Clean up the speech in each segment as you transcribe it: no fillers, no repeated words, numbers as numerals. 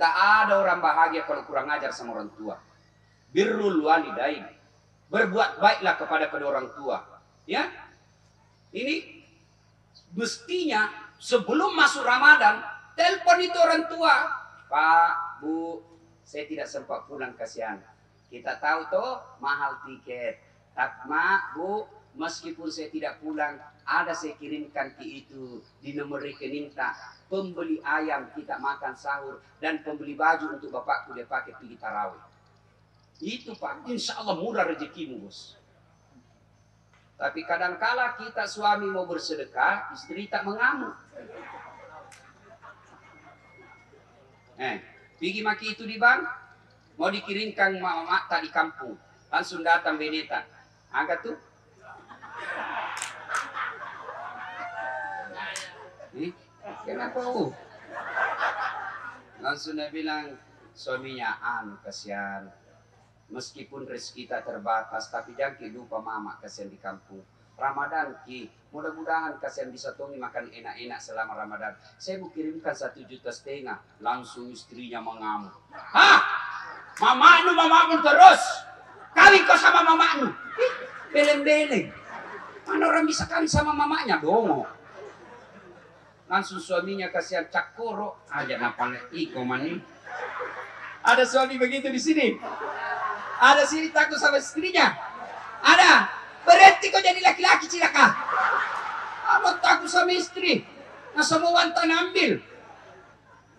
Tidak ada orang bahagia kalau kurang ajar sama orang tua. Birrul walidain. Berbuat baiklah kepada kedua orang tua. Ya, ini mestinya sebelum masuk Ramadan, telepon itu orang tua. Pak, Bu, saya tidak sempat pulang, kasihan. Kita tahu toh mahal tiket. Tak, Mak, Bu, meskipun saya tidak pulang, ada saya kirimkan ke itu di nomor rekening tak. Pembeli ayam kita makan sahur dan pembeli baju untuk bapakku dia pakai pergi tarawih. Itu Pak, insya Allah murah rezekimu, Bos. Tapi kadangkala kita suami mau bersedekah, istri tak mengamuk. Pergi maki itu di bank, mau dikirimkan mak tak di kampung, langsung datang Beneta, angkat tuh. Kenapa? Langsung dia bilang, suaminya kasihan. Meskipun rezeki kita terbatas, tapi jangan lupa mama kasihan di kampung. Ramadan mudah-mudahan kasihan bisa tongi makan enak-enak selama Ramadan. Saya mau kirimkan 1,5 juta. Langsung istrinya mengamuk. Hah? Mamamu terus. Kawin kau sama mamamu. Beleng-beleng. Mana orang bisa kawin sama mamanya? Dongo. Langsung suaminya kasihan cakoro aja napalnya iko mani. Ada suami begitu di sini. Ada sini takut sama istrinya. Ada. Berhenti kau jadi laki-laki cilaka. Kamu takut sama istri. Nah semua wantan ambil.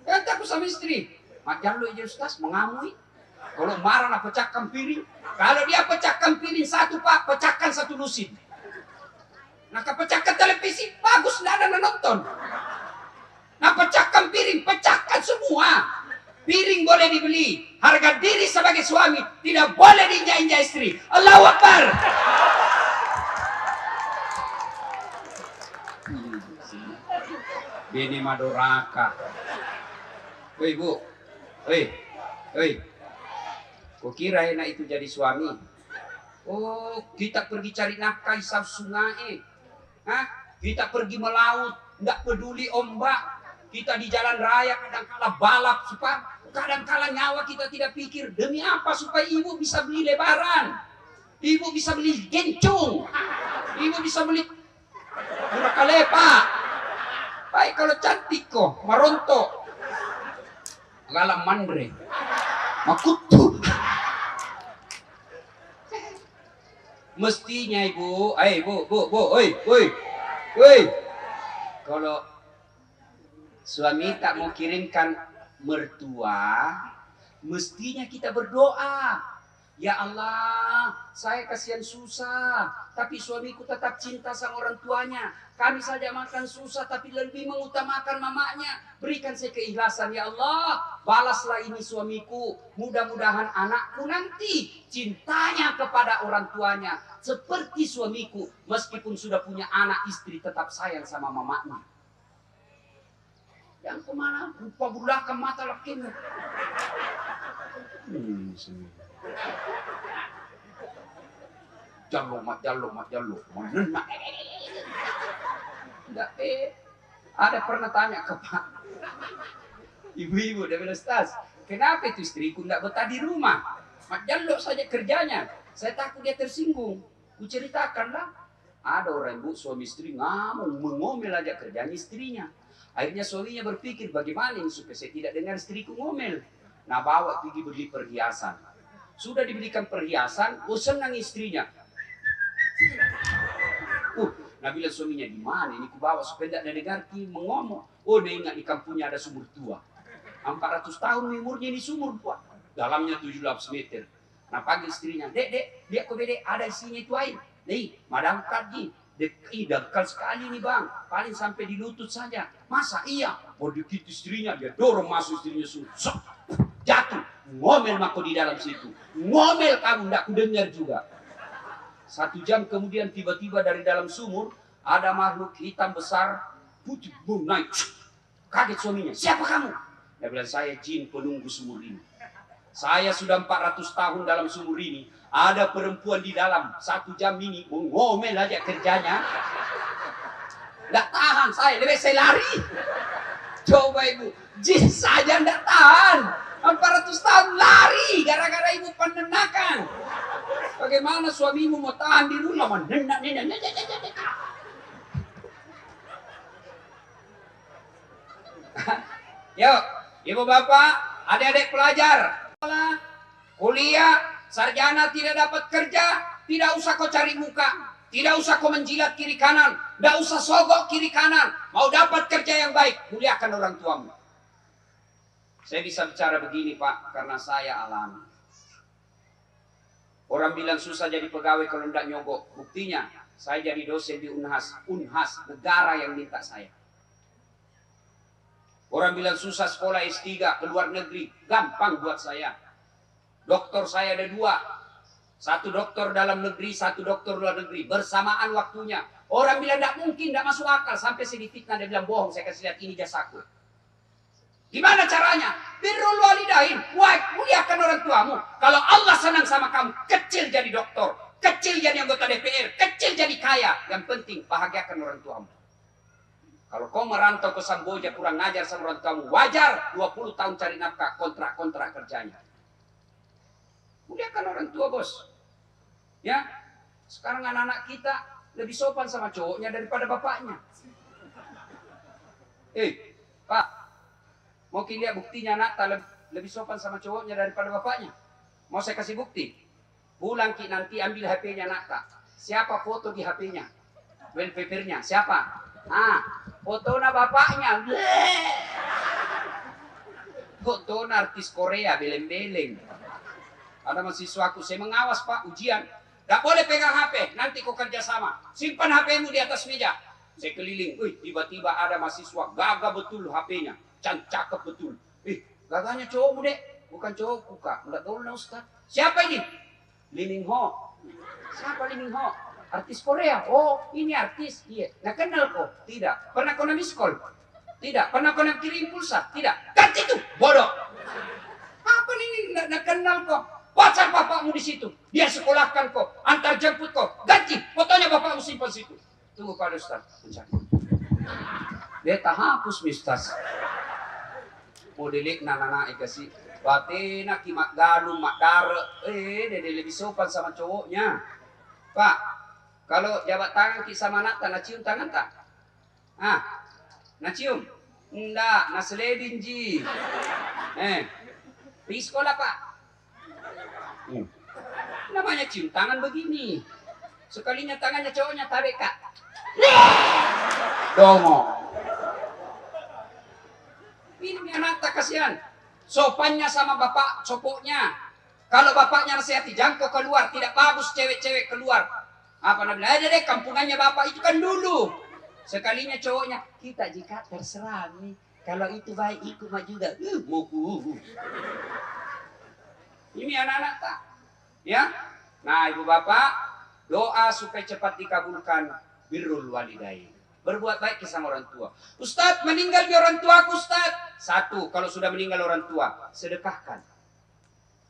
Jangan takut sama istri. Macam lu aja Ustaz mengamui. Kalau marah nak pecahkan piring. Kalau dia pecahkan piring satu Pak, pecahkan 1 lusin. Nah kepecahkan televisi bagus, tidak ada nonton. Nah pecahkan piring, pecahkan semua. Piring boleh dibeli. Harga diri sebagai suami tidak boleh diinjak-injak istri. Allahu Akbar. Bini madoraka. Hei Bu. Hei. Kau kira enak itu jadi suami? Oh, kita pergi cari nafkah di sungai. Hah? Kita pergi melaut, nggak peduli ombak. Kita di jalan raya kadang-kala balap, kadang-kala nyawa kita tidak pikir. Demi apa? Supaya ibu bisa beli lebaran. Ibu bisa beli gencung. Ibu bisa beli murah kalepa. Baik kalau cantik kok, maronto. Galam mandre. Makutu. Mestinya ibu, kalau suami tak mau kirimkan mertua, mestinya kita berdoa. Ya Allah, saya kasihan susah, tapi suamiku tetap cinta sama orang tuanya. Kami saja makan susah, tapi lebih mengutamakan mamanya. Berikan saya keikhlasan, ya Allah. Balaslah ini suamiku. Mudah-mudahan anakku nanti cintanya kepada orang tuanya seperti suamiku. Meskipun sudah punya anak istri, tetap sayang sama mamanya. Yang kemana? Rupa bulakan mata lakinya. Jaluk. Mana? Ada pernah tanya ke Pak ibu-ibu dia bilang, Ustaz, kenapa itu istriku tidak betah di rumah? Mak jaluk saja kerjanya. Saya takut dia tersinggung. Ku ceritakanlah. Ada orang ibu suami istri ngamuk, mengomel aja kerjanya istrinya. Akhirnya suaminya berpikir bagaimana ini supaya saya tidak dengar istriku ngomel. Nah bawa pergi beli perhiasan. Sudah dibelikan perhiasan, senang istrinya. Nah bilang suaminya, di mana ini ku bawa supaya tidak dengar mengomong. Oh dia ingat di kampungnya ada sumur tua. 400 tahun umurnya ini sumur tua. Dalamnya 17 meter. Nah panggil istrinya, dek, lihat kok dek, ada isinya itu air. Nih, madangkat nih. Dangkal sekali nih bang, paling sampai di lutut saja. Masa iya? Oh dikit istrinya, dia dorong masuk istrinya susah. Jatuh, ngomel mako di dalam situ. Ngomel kamu, tidak ku dengar juga. 1 jam kemudian tiba-tiba dari dalam sumur ada makhluk hitam besar putih naik. Kaget suaminya, siapa kamu? Dia bilang, saya jin penunggu sumur ini. Saya sudah 400 tahun dalam sumur ini. Ada perempuan di dalam. 1 jam ini ngomel aja kerjanya. Nggak tahan saya, lebih saya lari. Coba ibu, Jin saja ndak tahan. 400 tahun lari gara-gara ibu penenakan. Bagaimana suamimu mau tahan di rumah? Menenak. Yuk, ibu bapak, adik-adik pelajar, kuliah, sarjana tidak dapat kerja, tidak usah kau cari muka, tidak usah kau menjilat kiri kanan, tidak usah sogok kiri kanan. Mau dapat kerja yang baik, muliakan orang tuamu. Saya bisa bicara begini Pak, karena saya alami. Orang bilang susah jadi pegawai kalau tidak nyogok. Buktinya, saya jadi dosen di Unhas, negara yang minta saya. Orang bilang susah sekolah S3 ke luar negeri, gampang buat saya. Doktor saya ada 2. Satu doktor dalam negeri, satu doktor luar negeri. Bersamaan waktunya. Orang bilang tidak mungkin, tidak masuk akal. Sampai saya difitnah, dia bilang bohong, saya kasih lihat ini jasaku. Gimana caranya? Birrul walidain, muliakan orang tuamu. Kalau Allah senang sama kamu, kecil jadi doktor, kecil jadi anggota DPR, kecil jadi kaya. Yang penting, bahagiakan orang tuamu. Kalau kau merantau ke Samboja kurang ngajar sama orang tuamu, wajar 20 tahun cari nafkah, kontrak kerjanya. Muliakan orang tua bos. Ya, sekarang anak-anak kita lebih sopan sama cowoknya daripada bapaknya. Pak, mau lihat buktinya anak lebih sopan sama cowoknya daripada bapaknya? Mau saya kasih bukti? Pulang Ki nanti ambil HP-nya Nakta. Siapa foto di HP-nya? Wallpaper-nya siapa? Foto na bapaknya. Foto na artis Korea, beleng-beleng. Ada mahasiswaku, saya mengawas Pak, ujian. Gak boleh pegang HP, nanti kau kerja sama. Simpan HP-mu di atas meja. Saya keliling, tiba-tiba ada mahasiswa, gagah betul HP-nya. Cakep betul. Gagahnya cowokmu dek, bukan cowokku Kak. Enggak tahu lah Ustaz. Siapa ini? Lee Min Ho. Siapa Lee Min Ho? Artis Korea. Oh, ini artis. Iya. Nah kenal kok? Tidak. Pernah kau miss call? Tidak. Pernah kau kirim pulsa? Tidak. Ganti itu, bodoh. Apa ini? Nggak kenal kok. WhatsApp bapakmu di situ. Dia sekolahkan kok. Antar jemput kok. Ganti. Fotonya bapakmu simpan situ. Tunggu Pak Ustaz. Mencari. Beta hapus Mistas. Modelik nana kasih. Batena kimak galung mak dare. Dia lebih sopan sama cowoknya. Pak, kalau jabat tangan ki sama anak, nak cium tangan tak? Nak cium? Enggak, nak seledin ji. Di sekolah Pak. Namanya cium tangan begini. Sekalinya tangannya cowoknya tarik Kak. Dongo. Ini anak tak kasihan. Sopannya sama bapak copoknya. Kalau bapaknya nasihati, jangan kau keluar. Tidak bagus cewek-cewek keluar. Apa namanya? Ada deh kampungannya bapak itu kan dulu. Sekalinya cowoknya, kita jika terserah nih. Kalau itu baik ikut mah juga. Ini anak-anak tak? Ya. Nah ibu bapak, doa supaya cepat dikabulkan. Birrul walidain. Berbuat baik sama orang tua. Ustadz, meninggal di orang tua aku Ustadz. 1, kalau sudah meninggal orang tua, sedekahkan.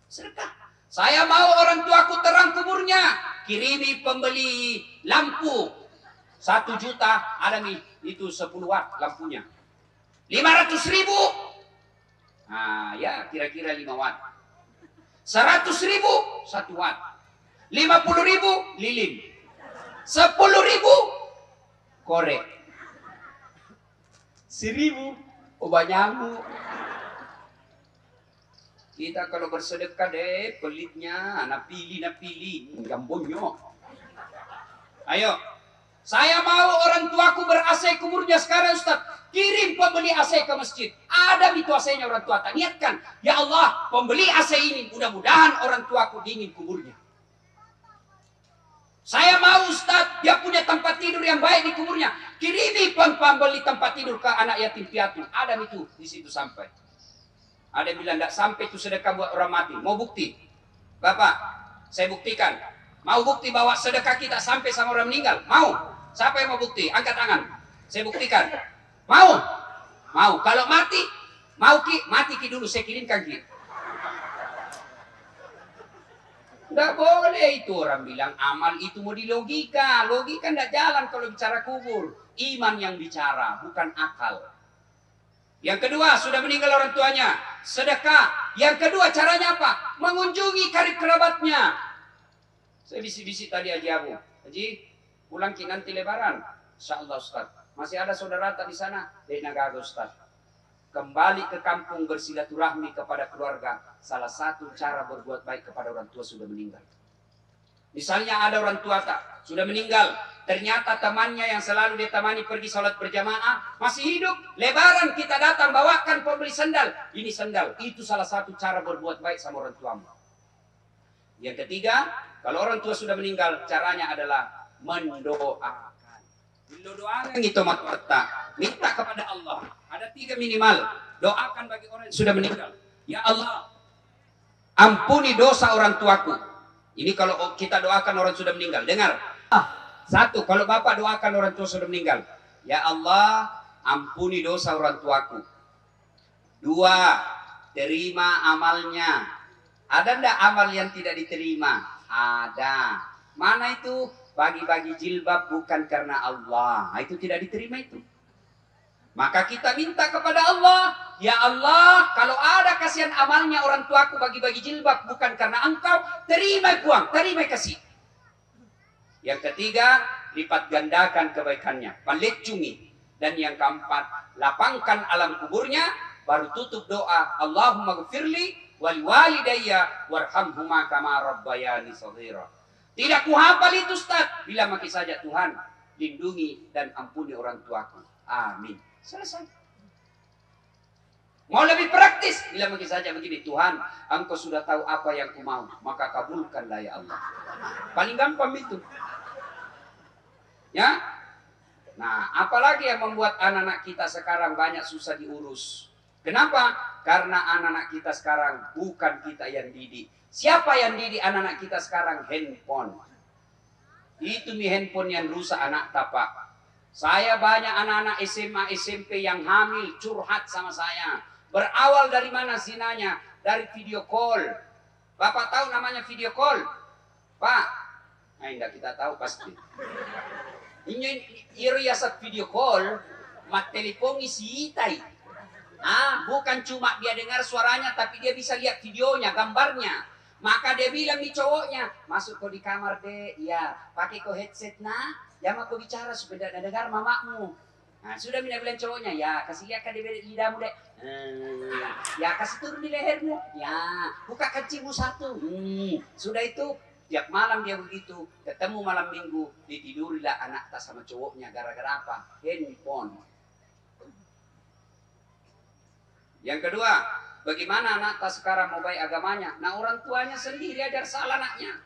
Sedekah. Saya mau orang tuaku terang kuburnya. Kirimi pembeli lampu. 1 juta, ada nih. Itu 10 watt lampunya. 500.000. Nah ya kira-kira 5 watt. 100.000, 1 watt. 50.000, lilin. 10.000, korek. 1.000, obat nyamuk. Kita kalau bersedekah deh, pelitnya, napili, gambonyo. Ayo, saya mau orang tuaku ber-AC kuburnya sekarang Ustaz. Kirim pembeli AC ke masjid. Ada itu AC-nya orang tua. Tak niatkan, ya Allah, pembeli AC ini mudah-mudahan orang tuaku dingin kuburnya. Saya mau Ustaz, dia punya tempat tidur yang baik di kuburnya. Kirimi pembeli tempat tidur ke anak yatim piatu. Ada itu di situ sampai. Ada yang bilang tidak sampai itu sedekah buat orang mati. Mau bukti? Bapak, saya buktikan. Mau bukti bahwa sedekah kita sampai sama orang meninggal? Mau? Siapa yang mau bukti? Angkat tangan. Saya buktikan. Mau? Mau. Kalau mati, mau Ki, mati Ki dulu. Saya kirimkan Ki. Tidak boleh itu orang bilang amal itu mau di logika. Logika tidak jalan kalau bicara kubur. Iman yang bicara, bukan akal. Yang kedua, sudah meninggal orang tuanya, sedekah. Yang kedua, caranya apa? Mengunjungi karib kerabatnya. Saya bisik-bisik tadi Haji Abu, Haji, pulang ki nanti lebaran. Insyaallah Ustaz. Masih ada saudara tak di sana? Di Nagaga Ustaz. Kembali ke kampung bersilaturahmi kepada keluarga. Salah satu cara berbuat baik kepada orang tua sudah meninggal. Misalnya ada orang tua tak sudah meninggal, ternyata temannya yang selalu dia temani pergi sholat berjamaah masih hidup. Lebaran kita datang bawakan pembeli sendal. Ini sendal. Itu salah satu cara berbuat baik sama orang tuamu. Yang ketiga, kalau orang tua sudah meninggal, caranya adalah mendoakan. Doakan itu mata. Minta kepada Allah. Ada 3 minimal. Doakan bagi orang yang sudah meninggal. Ya Allah, ampuni dosa orang tuaku. Ini kalau kita doakan orang sudah meninggal. Dengar. 1, kalau bapak doakan orang tua sudah meninggal. Ya Allah, ampuni dosa orang tuaku. 2, terima amalnya. Ada ndak amal yang tidak diterima? Ada. Mana itu? Bagi-bagi jilbab bukan karena Allah. Itu tidak diterima itu. Maka kita minta kepada Allah, ya Allah, kalau ada kasihan amalnya orang tuaku bagi-bagi jilbab bukan karena engkau, terima puang, terima kasih. Yang ketiga, lipat gandakan kebaikannya, palecungi. Dan yang keempat, lapangkan alam kuburnya, baru tutup doa, Allahumma gfirli wali walidayya warhamhuma kama rabbayani shaghira. Tidak kuhafal itu Ustaz, bilang maki saja Tuhan, lindungi dan ampuni orang tuaku. Amin. Selesai. Mau lebih praktis, bila mungkin saja begini, Tuhan, engkau sudah tahu apa yang ku mau, maka kabulkanlah ya Allah. Paling gampang itu. Ya. Nah, apalagi yang membuat anak-anak kita sekarang banyak susah diurus. Kenapa? Karena anak-anak kita sekarang bukan kita yang didik. Siapa yang didik anak-anak kita sekarang? Handphone. Itu mi handphone yang rusak anak tapak. Saya banyak anak-anak SMA, SMP yang hamil curhat sama saya. Berawal dari mana zinanya? Dari video call. Bapak tahu namanya video call? Pak? Nah, enggak kita tahu pasti. Ini iriasat video call, mat telepon isi itai. Bukan cuma dia dengar suaranya, tapi dia bisa lihat videonya, gambarnya. Maka dia bilang di cowoknya, masuk kau di kamar deh, ya, pakai kau headset nah. Ya aku bicara supaya tidak dengar mamamu. Nah, sudah Mina bilang cowoknya, ya kasih lihat kan di lidahmu deh. Ya kasih turun di lehermu. Ya buka kancingmu 1. Sudah itu tiap malam dia begitu. Ketemu malam minggu ditidurilah anak tas sama cowoknya gara-gara apa? Handphone. Yang kedua, bagaimana anak tas sekarang mau baik agamanya? Nah orang tuanya sendiri ajar salah anaknya.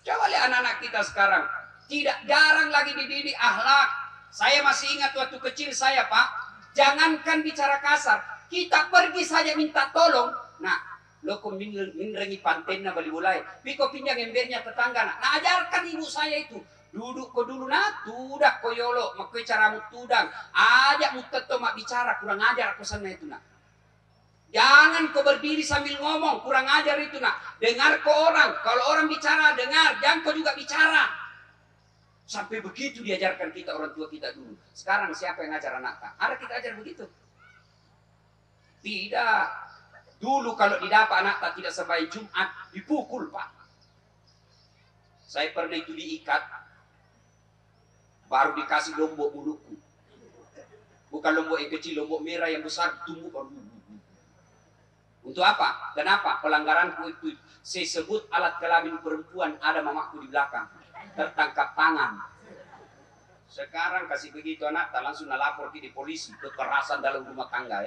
Coba lihat anak-anak kita sekarang. Tidak jarang lagi dididik akhlak. Saya masih ingat waktu kecil saya Pak. Jangankan bicara kasar. Kita pergi saja minta tolong. Nah, lo kok minrengi pantenna bali bulai. Biko pinjang embernya tetangga. Nah, ajarkan ibu saya itu. Duduk ko dulu nah. Tudak ko yolo. Makoi caramu tudang. Ajak muteto mak bicara. Kurang ajar aku sana itu nah. Jangan kau berdiri sambil ngomong, kurang ajar itu nak. Dengar kau orang, kalau orang bicara dengar, jangan kau juga bicara. Sampai begitu diajarkan kita orang tua kita dulu. Sekarang siapa yang ngajar anak? Ada kita ajar begitu? Tidak. Dulu kalau didapat anak tak tidak sebaik Jumat, dipukul Pak. Saya pernah itu diikat, baru dikasih lombok mulutku. Bukan lombok yang kecil, lombok merah yang besar, tumbuh baru. Untuk apa? Kenapa? Pelanggaranku itu saya sebut alat kelamin perempuan ada mamaku di belakang. Tertangkap tangan. Sekarang kasih begitu anak tak langsung lapor di polisi. Kekerasan dalam rumah tangga.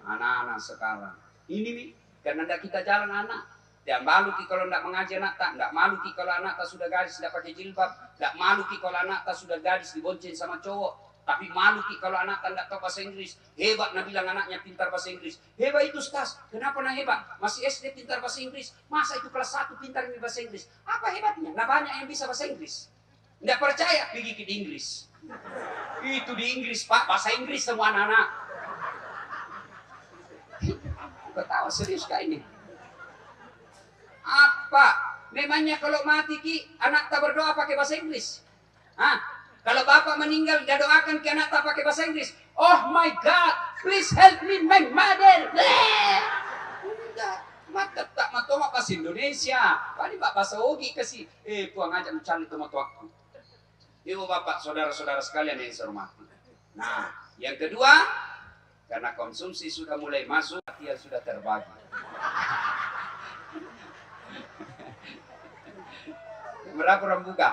Anak-anak sekarang. Ini nih. Karena tidak kita jalan anak. Tidak malu kalau tidak mengaji anak tak. Tidak malu kalau anak tak sudah gadis tidak pakai jilbab. Tidak malu kalau anak tak sudah gadis dibonceng sama cowok. Tapi malu kalau anak tak tahu bahasa Inggris. Hebat nak bilang anaknya pintar bahasa Inggris. Hebat itu Ustaz. Kenapa nak hebat? Masih SD pintar bahasa Inggris. Masa itu kelas 1 pintar bahasa Inggris? Apa hebatnya? Nah banyak yang bisa bahasa Inggris. Tidak percaya? Pergi ke Inggris. Itu di Inggris Pak. Bahasa Inggris semua anak-anak. Ketawa serius kak ini. Apa? Memangnya kalau mati anak tak berdoa pakai bahasa Inggris? Kalau bapak meninggal, dia doakan ke anak tak pakai bahasa Inggris. Oh my God, please help me, my mother. Enggak, mata tak matoma bahasa Indonesia. Pani Pak bahasa Ogi kasih, puang aja mencari tomat-tomatku. Ibu bapak, saudara-saudara sekalian yang saya hormati. Nah, yang kedua, karena konsumsi sudah mulai masuk, hati yang sudah terbagi. Berapa orang buka?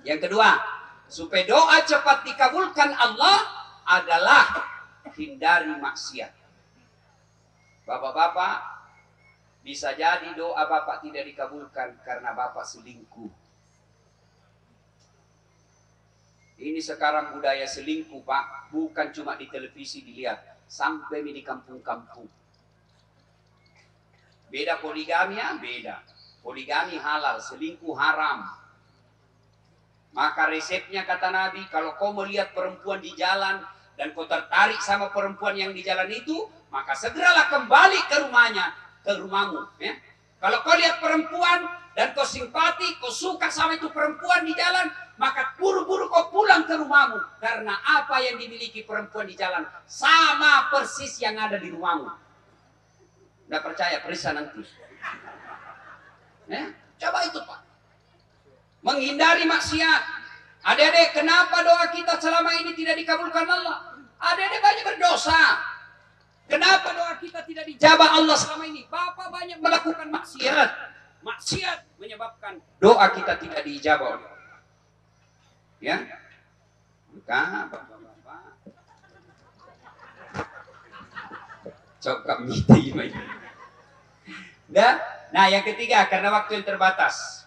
Yang kedua, supaya doa cepat dikabulkan Allah adalah hindari maksiat. Bapak-bapak, bisa jadi doa bapak tidak dikabulkan karena bapak selingkuh. Ini sekarang budaya selingkuh, Pak, bukan cuma di televisi dilihat, sampai di kampung-kampung. Beda poligami ya, beda. Poligami halal, selingkuh haram. Maka resepnya kata Nabi, kalau kau melihat perempuan di jalan dan kau tertarik sama perempuan yang di jalan itu, maka segeralah kembali ke rumahnya, ke rumahmu. Ya. Kalau kau lihat perempuan dan kau simpati, kau suka sama itu perempuan di jalan, maka buru-buru kau pulang ke rumahmu. Karena apa yang dimiliki perempuan di jalan sama persis yang ada di rumahmu. Nggak percaya, periksa nanti. Ya, coba itu Pak. Menghindari maksiat. Adik-adik, kenapa doa kita selama ini tidak dikabulkan Allah? Adik-adik banyak berdosa. Kenapa doa kita tidak dijabah Allah selama ini? Bapak banyak melakukan maksiat. Maksiat menyebabkan doa kita tidak dijabah oleh Allah. Ya, maka bapak-bapak cokap miti. Nah, yang ketiga, karena waktu yang terbatas.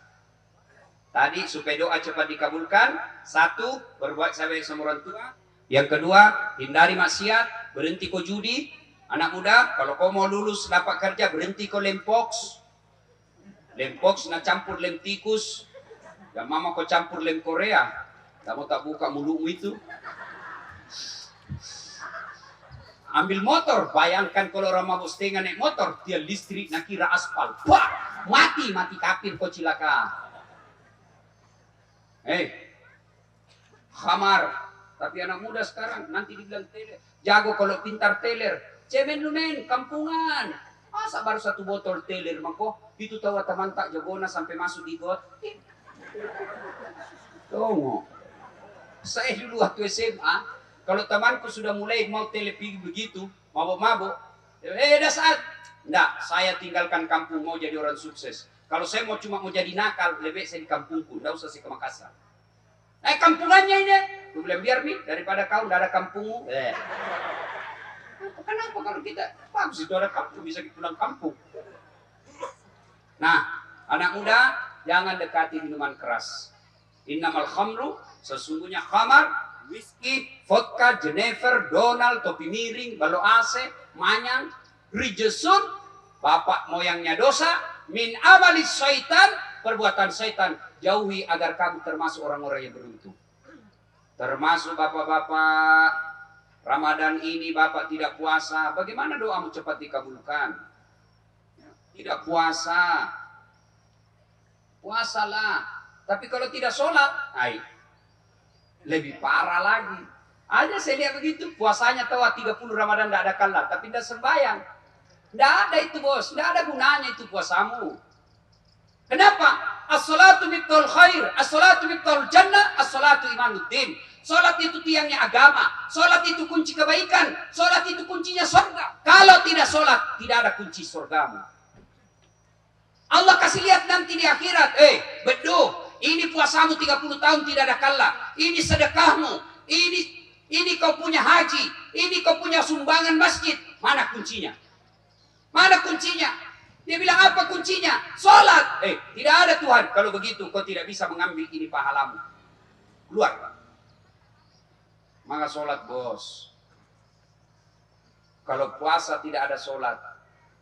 Tadi supaya doa cepat dikabulkan, satu, berbuat sebaik sama orang tua. Yang kedua, hindari maksiat, berhenti kau judi. Anak muda, kalau kau mau lulus dapat kerja, berhenti kau lempoks. Lempoks nak campur lem tikus. Dan mama kau campur lem Korea. Kamu tak buka mulutmu itu. Ambil motor, bayangkan kalau orang mabuk setengah naik motor, dia listrik nak kira aspal. Wah, mati kafir kau cilaka. Khamar. Tapi anak muda sekarang nanti dibilang teler. Jago kalau pintar teler. Cemen lu men, kampungan. Masa baru satu botol teler mako, itu tahu teman tak jagona sampai masuk di got. Tunggu. Saya dulu waktu SMA, kalau temanku sudah mulai mau telepigi begitu, mabuk-mabuk, dah saat. Enggak, saya tinggalkan kampung mau jadi orang sukses. Kalau saya cuma mau jadi nakal, lebih saya di kampungku, enggak usah saya ke Makassar. Kampungannya ini, gue bilang biar nih, daripada kau enggak ada kampungmu. Kenapa kalau kita bagus itu ada kampung, bisa pulang kampung. Nah, anak muda, jangan dekati minuman keras. Innamal khamru, sesungguhnya khamar, whisky, vodka, Jenever, Donald, topi miring, balo AC, manyang, rijesun, bapak moyangnya dosa, min amalis syaitan, perbuatan syaitan, jauhi agar kamu termasuk orang-orang yang beruntung. Termasuk bapak-bapak, Ramadan ini bapak tidak puasa, bagaimana doamu cepat dikabulkan? Tidak puasa, puasalah. Tapi kalau tidak sholat, lebih parah lagi. Ada saya lihat begitu, puasanya tahu 30 Ramadan tidak ada kalah, tapi tidak sembahyang. Tidak ada itu bos, tidak ada gunanya itu puasamu. Kenapa? As-salatu miftul khair, as-salatu miftul jannah, as-salatu imanuddin. Salat itu tiangnya agama, salat itu kunci kebaikan, salat itu kuncinya surga. Kalau tidak salat, tidak ada kunci surgamu. Allah kasih lihat nanti di akhirat, beduh. Ini puasamu 30 tahun tidak ada kalah. Ini sedekahmu. Ini kau punya haji. Ini kau punya sumbangan masjid. Mana kuncinya? Mana kuncinya? Dia bilang apa kuncinya? Salat. Tidak ada Tuhan. Kalau begitu kau tidak bisa mengambil ini pahalamu. Keluar. Maka salat bos. Kalau puasa tidak ada salat,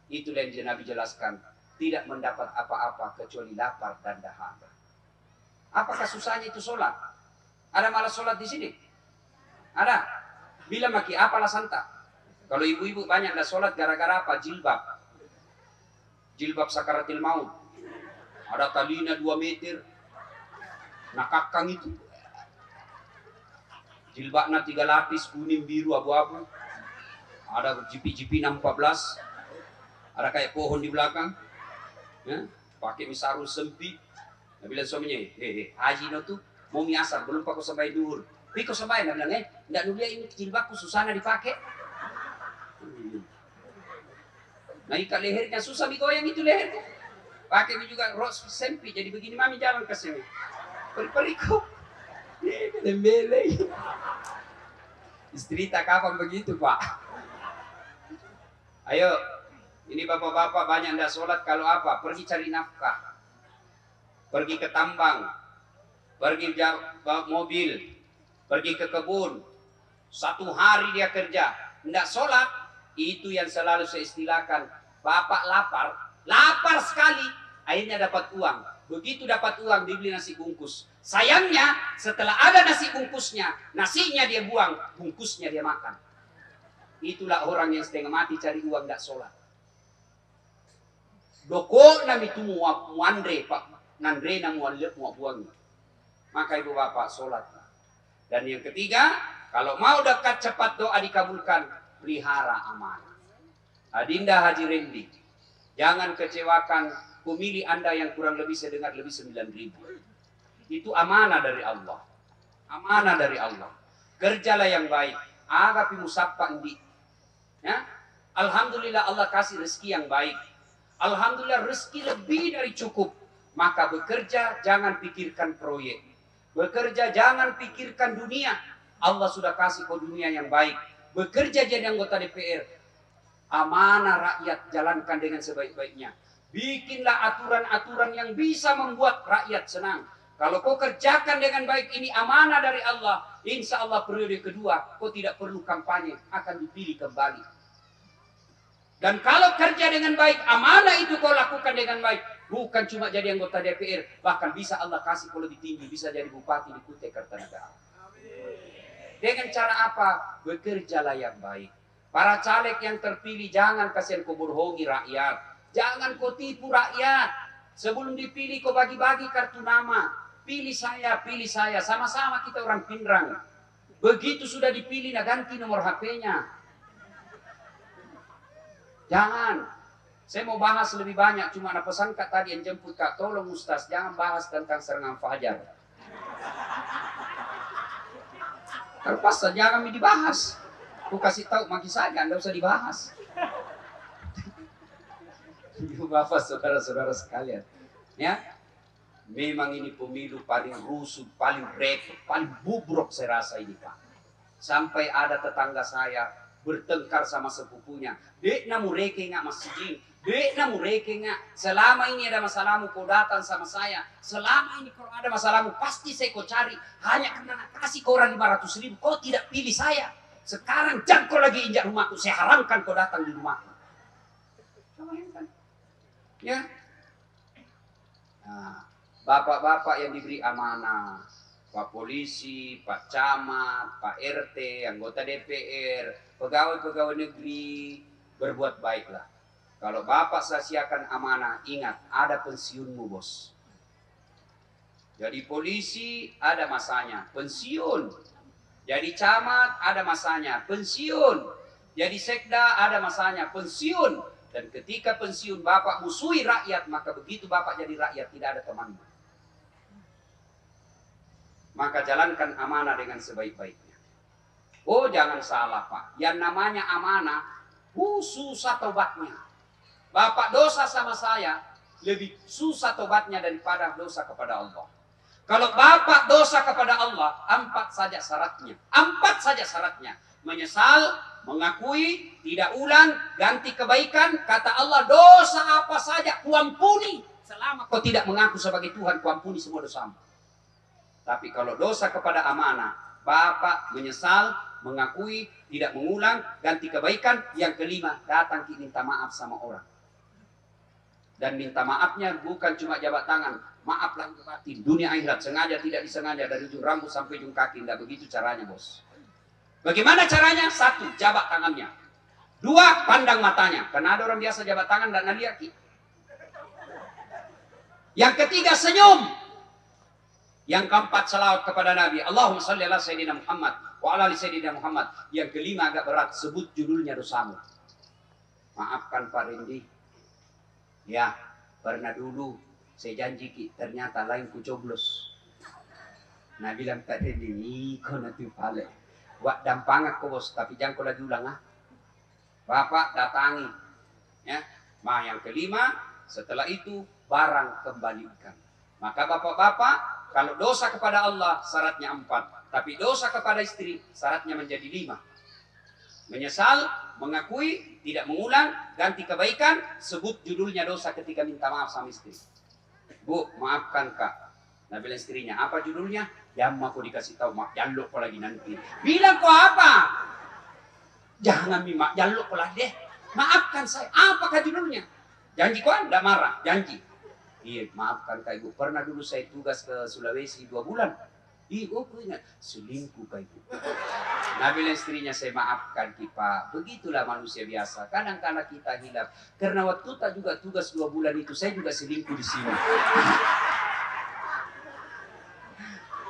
itulah yang Nabi jelaskan. Tidak mendapat apa-apa kecuali lapar dan dahaga. Apakah susahnya itu sholat? Ada malas sholat di sini? Ada. Bila maki apa alasan tak? Kalau ibu-ibu banyak dah sholat gara-gara apa? Jilbab. Jilbab sakaratil maut. Ada talinya 2 meter. Nakakang itu. Jilbabnya 3 lapis, kuning, biru, abu-abu. Ada jipi-jipi 614. Ada kayak pohon di belakang. Ya, pakai sarung sempit. Nah, bilang suaminya, haji no tuh mau miasar, belum pakai sampai dur. Piko sampai, nah bilang, enggak dulu ya ini jilbabku susah dipakai. Nah ikat lehernya susah digoyang itu lehernya. Pakai juga rok sempit, jadi begini mami jalan ke sini. Peri-periku. Lembele. Istri tak kapan begitu Pak. Ayo, ini bapak-bapak banyak ndak sholat kalau apa? Pergi cari nafkah. Pergi ke tambang. Pergi bawa mobil. Pergi ke kebun. 1 hari dia kerja. Ndak sholat. Itu yang selalu saya istilahkan. Bapak lapar sekali. Akhirnya dapat uang. Begitu dapat uang dibeli nasi bungkus. Sayangnya setelah ada nasi bungkusnya, nasinya dia buang, bungkusnya dia makan. Itulah orang yang setengah mati cari uang tidak sholat. Doko nami itu muandre pak, nandre na mualep buang. Maka ibu bapak sholat. Dan yang ketiga, kalau mau dekat cepat doa dikabulkan, pelihara amanah. Adinda Haji Rendi, jangan kecewakan pemilih Anda yang kurang lebih saya dengar lebih 9.000. Itu amanah dari Allah. Amanah dari Allah. Kerjalah yang baik. Agapi musaffa indi. Ya? Alhamdulillah Allah kasih rezeki yang baik. Alhamdulillah rezeki lebih dari cukup. Maka bekerja jangan pikirkan proyek. Bekerja jangan pikirkan dunia. Allah sudah kasih kau dunia yang baik. Bekerja jadi anggota DPR. Amanah rakyat jalankan dengan sebaik-baiknya. Bikinlah aturan-aturan yang bisa membuat rakyat senang. Kalau kau kerjakan dengan baik, ini amanah dari Allah. Insya Allah periode kedua kau tidak perlu kampanye, akan dipilih kembali. Dan kalau kerja dengan baik, amanah itu kau lakukan dengan baik. Bukan cuma jadi anggota DPR, bahkan bisa Allah kasih kau lebih tinggi, bisa jadi bupati di Kutai Kartanegara. Dengan cara apa? Bekerjalah yang baik. Para caleg yang terpilih jangan kasihan kau bohongi rakyat. Jangan kau tipu rakyat. Sebelum dipilih kau bagi-bagi kartu nama. Pilih saya. Sama-sama kita orang Pindrang. Begitu sudah dipilih, nah ganti nomor HP-nya. Jangan. Saya mau bahas lebih banyak. Cuma ada pesan Kak tadi yang jemput Kak. Tolong Ustaz, jangan bahas tentang serangan Fajar. Kalau pas jangan dibahas. Aku kasih tahu maki saja, Anda usah dibahas. Ibu bapak, saudara-saudara sekalian. Ya, memang ini pemilu paling rusuh, paling repot, paling bubrok saya rasa ini Pak. Sampai ada tetangga saya bertengkar sama sepupunya. Dek namu reke nggak masjid. Dek namu reke nggak. Selama ini ada masalahmu kau datang sama saya. Selama ini kalau ada masalahmu pasti saya kau cari. Hanya karena kasih kau orang 500.000 kau tidak pilih saya. Sekarang jangan kau lagi injak rumahku. Saya haramkan kau datang di rumahku. Ya. Nah, bapak-bapak yang diberi amanah, Pak Polisi, Pak Camat, Pak RT, anggota DPR, pegawai-pegawai negeri, berbuat baiklah. Kalau bapak sia-siakan amanah, ingat ada pensiunmu bos. Jadi polisi ada masanya, pensiun. Jadi camat ada masanya, pensiun. Jadi sekda ada masanya, pensiun. Dan ketika pensiun bapak musuhi rakyat, maka begitu bapak jadi rakyat tidak ada teman. Maka jalankan amanah dengan sebaik-baiknya. Oh jangan salah Pak, yang namanya amanah susah tobatnya. Bapak dosa sama saya lebih susah tobatnya daripada dosa kepada Allah. Kalau bapak dosa kepada Allah, 4 saja syaratnya. 4 saja syaratnya. Menyesal, mengakui, tidak ulang, ganti kebaikan. Kata Allah, dosa apa saja kuampuni. Selama kau tidak mengaku sebagai Tuhan, kuampuni semua dosamu. Tapi kalau dosa kepada amanah, bapak menyesal, mengakui, tidak mengulang, ganti kebaikan. Yang kelima, datang minta maaf sama orang. Dan minta maafnya bukan cuma jabat tangan. Maaf lahir batin, dunia akhirat, sengaja tidak disengaja, dari ujung rambut sampai ujung kaki. Tidak begitu caranya bos. Bagaimana caranya? 1, jabat tangannya. 2, pandang matanya. Karena ada orang biasa jabat tangan dan naliaki. Yang ketiga, senyum. Yang keempat, salawat kepada Nabi. Allahumma salli ala Sayyidina Muhammad wa wa ala li sayyidina Muhammad. Yang kelima agak berat, sebut judulnya dosamu. Maafkan Pak Rendi. Ya, pernah dulu saya janji Ki, ternyata lain ku coblos. Nah bilang Pak Rendi, nih kau nanti pale. Wak dampangak ko bos, tapi jangan kau lagi ulang ah. Bapak datangi. Ya, yang kelima, setelah itu barang kembalikan. Maka bapak-bapak, kalau dosa kepada Allah syaratnya 4, tapi dosa kepada istri syaratnya menjadi 5. Menyesal, mengakui, tidak mengulang, ganti kebaikan, sebut judulnya dosa ketika minta maaf sama istri. Bu, maafkan Kak. Nah bilang istrinya, apa judulnya? Yang aku dikasih tahu, mak jaluk kau lagi nanti. Bilang kau apa? Jangan mak jaluk kau lagi deh. Maafkan saya. Apakah judulnya? Janji kau enggak marah, janji. Iya, maafkan Kak Ibu. Pernah dulu saya tugas ke Sulawesi 2 bulan. Aku ingat, selingkuh Kak Ibu. Nah bilang istrinya, saya maafkan Pak. Begitulah manusia biasa. Kadang-kadang kita hilaf. Karena waktu tak juga tugas 2 bulan itu, saya juga selingkuh di sini.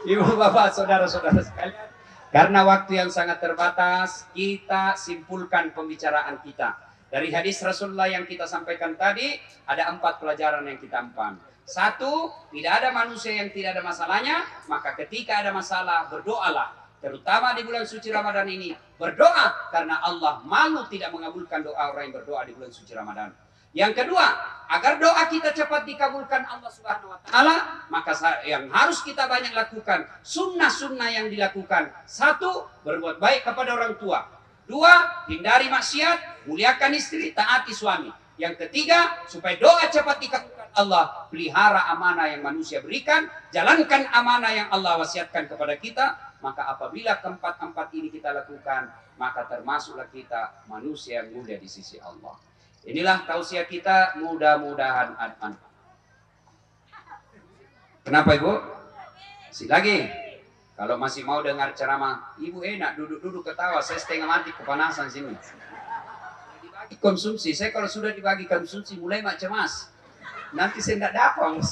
Ibu bapak saudara-saudara sekalian. Karena waktu yang sangat terbatas, kita simpulkan pembicaraan kita. Dari hadis Rasulullah yang kita sampaikan tadi, ada 4 pelajaran yang kita ampan. 1, tidak ada manusia yang tidak ada masalahnya, maka ketika ada masalah, berdoalah. Terutama di bulan suci Ramadan ini, berdoa karena Allah malu tidak mengabulkan doa orang yang berdoa di bulan suci Ramadan. Yang kedua, agar doa kita cepat dikabulkan Allah Subhanahu wa taala, maka yang harus kita banyak lakukan sunnah-sunnah yang dilakukan. 1, berbuat baik kepada orang tua. 2, hindari maksiat, muliakan istri, taati suami. Yang ketiga, supaya doa cepat dikabulkan Allah, pelihara amanah yang manusia berikan, jalankan amanah yang Allah wasiatkan kepada kita. Maka apabila keempat ini kita lakukan, maka termasuklah kita manusia yang mulia di sisi Allah. Inilah tausiah kita, mudah-mudahan adman. Kenapa Ibu? Lagi. Kalau masih mau dengar ceramah, Ibu enak duduk-duduk ketawa, saya setengah mati kepanasan sini. Dibagi konsumsi, saya kalau sudah dibagi konsumsi mulai mak cemas. Nanti saya tidak dapat.